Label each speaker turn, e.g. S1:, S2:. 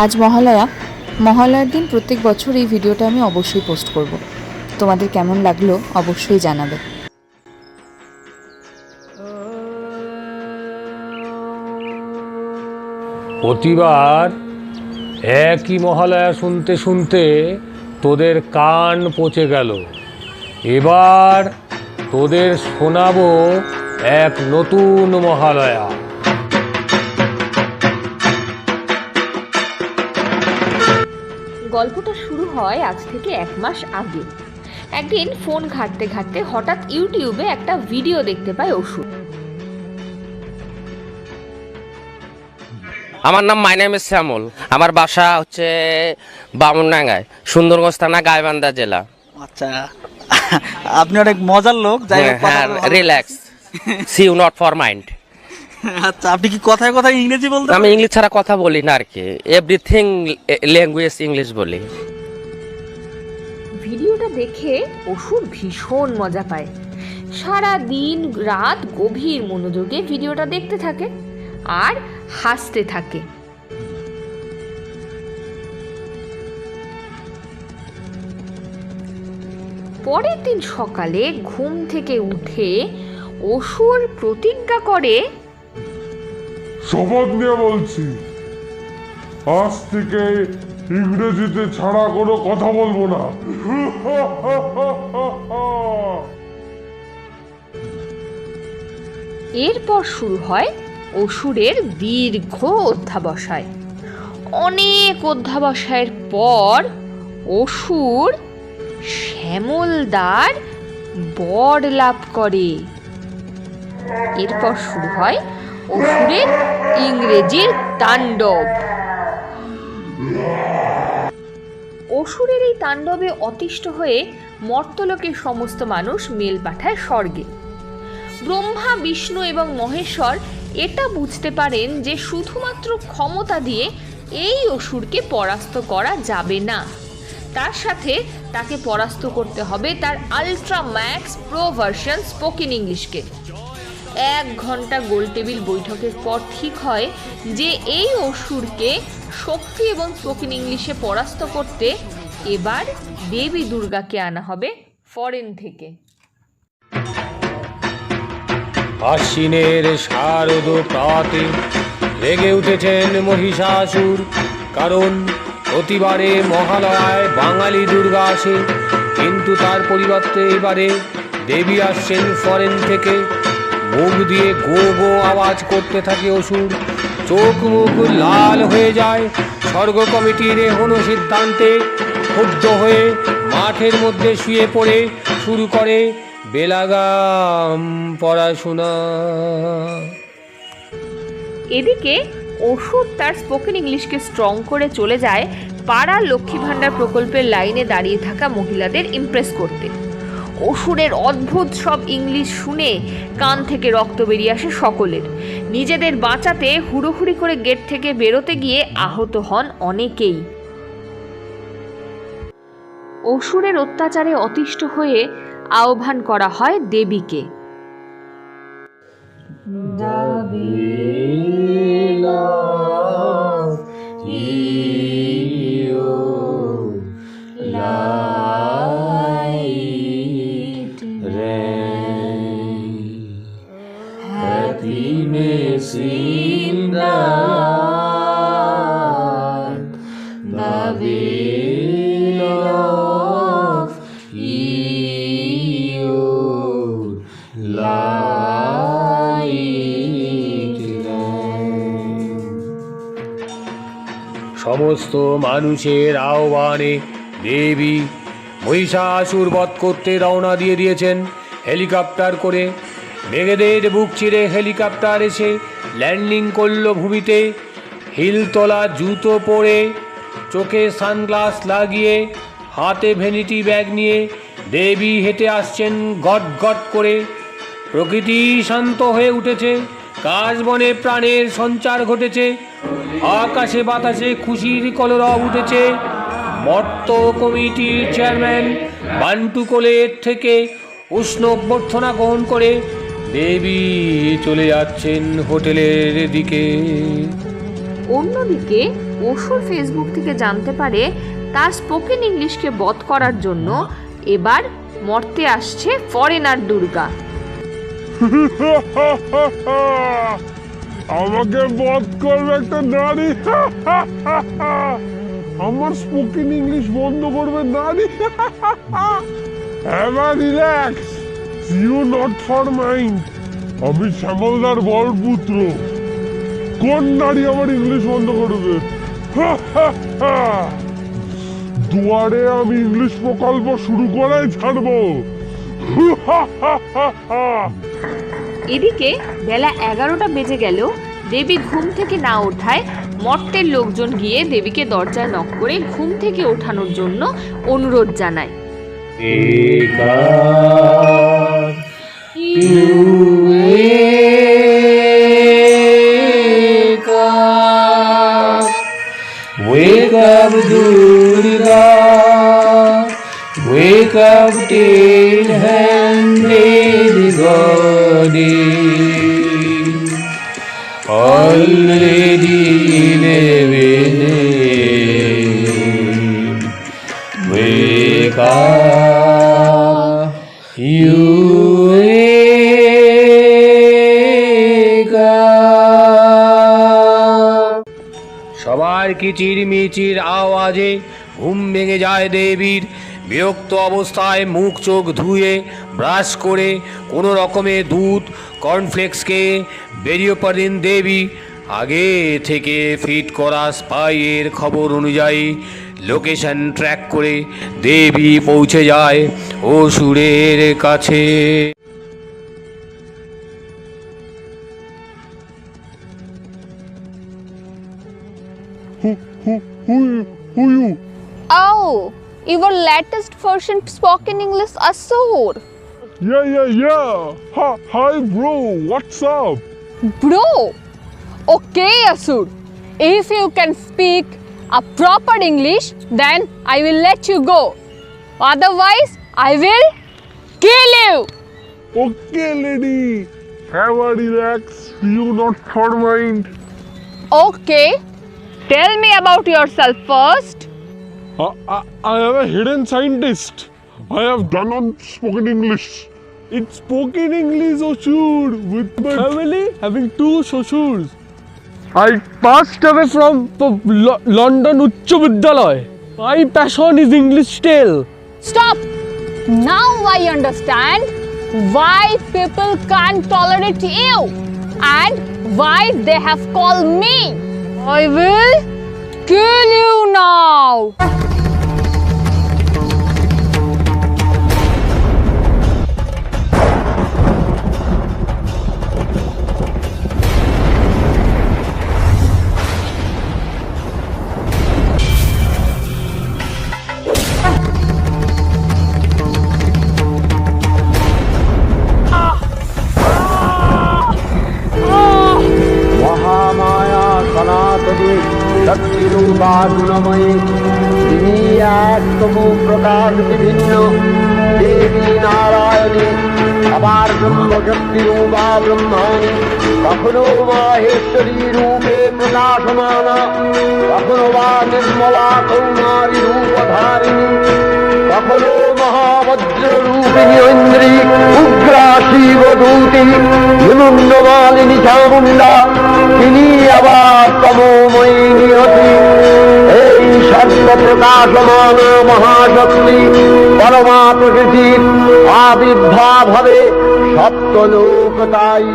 S1: আজ মহালয়ার দিন প্রত্যেক বছর এই ভিডিওটা আমি অবশ্যই পোস্ট করব। তোমাদের কেমন লাগলো অবশ্যই জানাবে।
S2: প্রতিবার একই মহালয়া শুনতে শুনতে তোদের কান পচে গেল। এবার তোদের শোনাবো এক নতুন মহালয়া।
S3: গল্পটা শুরু হয় আজ থেকে 1 মাস আগে। একদিন ফোন ঘাঁটতে ঘাঁটতে হঠাৎ ইউটিউবে একটা ভিডিও দেখতে পায় অসুর।
S4: আমার নাম মাই নেম ইজ শ্যামল। আমার বাসা হচ্ছে বামুনডাঙ্গায়, সুন্দরগঞ্জ থানা, গাইবান্ধা জেলা।
S5: আচ্ছা, আপনি অনেক মজার লোক। যাই হোক,
S4: হ্যাঁ, relax, see you not for mind.
S5: আচ্ছা, আপনি কি কথায় কথায় ইংরেজি বলতে?
S4: আমি ইংলিশ ছাড়া কথা বলি না আর কি, এভরিথিং ল্যাঙ্গুয়েজ ইংলিশ বলি।
S3: ভিডিওটা দেখে অসুর ভীষণ মজা পায়। সারা দিন রাত গভীর মনোযোগে ভিডিওটা দেখতে থাকে আর হাসতে থাকে। পরের দিন সকালে ঘুম থেকে উঠে অসুর প্রতিজ্ঞা করে,
S6: শপথ নিয়ে বলছি, আজ থেকে ইংরেজিতে ছাড়া কোনো কথা বলবো না।
S3: এরপর শুরু হয় অসুরের দীর্ঘ অধ্যাবসায়। অনেক অধ্যাবসায়ের পর অসুর শ্যামলদার বর লাভ করে। এরপর শুরু হয় অসুরের ইংরেজির তাণ্ডব। অসুরের এই তাণ্ডবে অতিষ্ঠ হয়ে মর্তলোকের সমস্ত মানুষ মেল পাঠায় স্বর্গে। ব্রহ্মা, বিষ্ণু এবং মহেশ্বর এটা বুঝতে পারেন যে শুধুমাত্র ক্ষমতা দিয়ে এই অসুরকে পরাস্ত করা যাবে না, তার সাথে তাকে পরাস্ত করতে হবে তার ultra max pro version spoken ইংলিশকে। 1 ঘন্টা গোল টেবিল বৈঠকের পর ঠিক হয় যে এই অসুরকে শক্তি এবং স্পোকেন ইংলিশে পরাস্ত করতে এবার দেবী দুর্গাকে আনা হবে ফরেন থেকে।
S2: আশ্বিনের শারদ প্রাতে লেগে উঠেছেন মহিষাসুর, কারণ প্রতিবারে মহালয়ায় বাঙালি দুর্গা আসে, কিন্তু তার পরিবর্তে এবারে দেবী আসছেন ফরেন থেকে। মুখ দিয়ে গো গো আওয়াজ করতে থাকে অসুর, চোখ মুখ লাল হয়ে যায়। স্বর্গ কমিটির এখনো সিদ্ধান্তে ক্ষুব্ধ হয়ে মাঠের মধ্যে শুয়ে পড়ে শুরু করে বেলাগাম পড়াশোনা।
S3: এদিকে অসুর তার স্পোকেন ইংলিশকে স্ট্রং করে চলে যায় পাড়ার লক্ষ্মী ভাণ্ডার প্রকল্পের লাইনে দাঁড়িয়ে থাকা মহিলাদের ইমপ্রেস করতে। অসুরের অদ্ভুত সব ইংলিশ শুনে কান থেকে রক্ত বেরিয়ে আসে সকলের। নিজেদের বাঁচাতে হুড়োহুড়ি করে গেট থেকে বেরোতে গিয়ে আহত হন অনেকেই। অসুরের অত্যাচারে অতিষ্ঠ হয়ে আহ্বান করা হয় দেবীকে।
S2: সমস্ত মানুষের আহ্বানে দেবী মহিষাসুর বধ করতে রওনা দিয়ে দিয়েছেন হেলিকপ্টার করে। মেঘেদের বুক চিরে হেলিকপ্টার এসে ল্যান্ডিং করল ভূমিতে। হিলতলা জুতো পরে, চোখে সানগ্লাস লাগিয়ে, হাতে ভ্যানিটি ব্যাগ নিয়ে দেবী হেঁটে আসছেন গট গট করে। প্রকৃতি শান্ত হয়ে উঠেছে, কাশ বনে প্রাণের সঞ্চার ঘটেছে, আকাশে বাতাসে খুশির কলরব উঠেছে। মর্ত কমিটির চেয়ারম্যান বান্টু কোলের থেকে উষ্ণ অভ্যর্থনা গ্রহণ করে দেবী চলে যাচ্ছেন হোটেলের দিকে।
S3: অন্যদিকে অসুর ফেসবুক থেকে জানতে পারে তার স্পোকেন ইংলিশকে বধ করার জন্য এবার মর্তে আসছে ফরেনার দুর্গা।
S6: আমাকে বধ করবে একটা নারী, আমার স্পোকেন ইংলিশ বন্ধ করবে নারী। এবার relax, you not for mind. আমি শ্যামলদার বড় পুত্র, কোন নারী আমার ইংলিশ বন্ধ করবে? দুয়ারে আমি ইংলিশ প্রকল্প শুরু করাই ছাড়বো।
S3: এদিকে বেলা 11টা বেজে গেল, দেবী ঘুম থেকে না ওঠায় মর্তের লোকজন গিয়ে দেবীকে দরজায় নক করে ঘুম থেকে ওঠানোর জন্য অনুরোধ জানায়।
S2: Wake up, Durga. Wake up, ten-handed goddess. Already 11 a.m. Wake up, you wake up. সবার কিচিরমিচির আওয়াজে ঘুম ভেঙে যায় দেবীর। বিরক্ত অবস্থায় মুখ চোখ ধুয়ে ব্রাশ করে কোনো রকমে দুধ কর্নফ্লেক্স খেয়ে বেরিয়ে পড়েন দেবী। আগে থেকে ফিট করা স্পাইয়ের খবর অনুযায়ী লোকেশন ট্র্যাক করে দেবী পৌঁছে যায় অসুরের কাছে।
S6: Who you?
S7: Oh, your latest version spoken English Asur.
S6: Yeah. Hi, bro. What's up?
S7: Bro. Okay, Asur. If you can speak a proper English, then I will let you go. Otherwise, I will kill you.
S6: Okay, lady. Have a relax. You not for mind.
S7: Okay. Tell me about yourself first.
S6: I am a hidden scientist. I have done on spoken English. It's spoken English, Oshur, with my family having 2 Shoshurs. I passed away from London Uccha Vidyalaya. My passion is English tale.
S7: Stop. Now I understand why people can't tolerate you and why they have called me. I will kill you now.
S8: Mahamaya সনাতনী শক্তিরূপা গুণময়ী, তিনি একতম প্রকাশ বিভিন্ন দেবী নারায়ণী, আবার ব্রহ্মশক্তিরূপা ব্রহ্মাণী, কখনো মাহেশ্বরী রূপে প্রকাশমানা, কখনো বা নির্মলা কৌমারী রূপধারিণী, কখনো মহাবজ্র রূপিণী ঐন্দ্রী, উগ্রা শিবদূতি, হিমুন্ডমালিনী চামুণ্ডা, তিনি আবার তমোময়ী নিয়তি। এই সর্বপ্রকাশমান মহাশক্তি পরমা প্রকৃতির আবির্ভাব হবে সপ্তলোক তাই।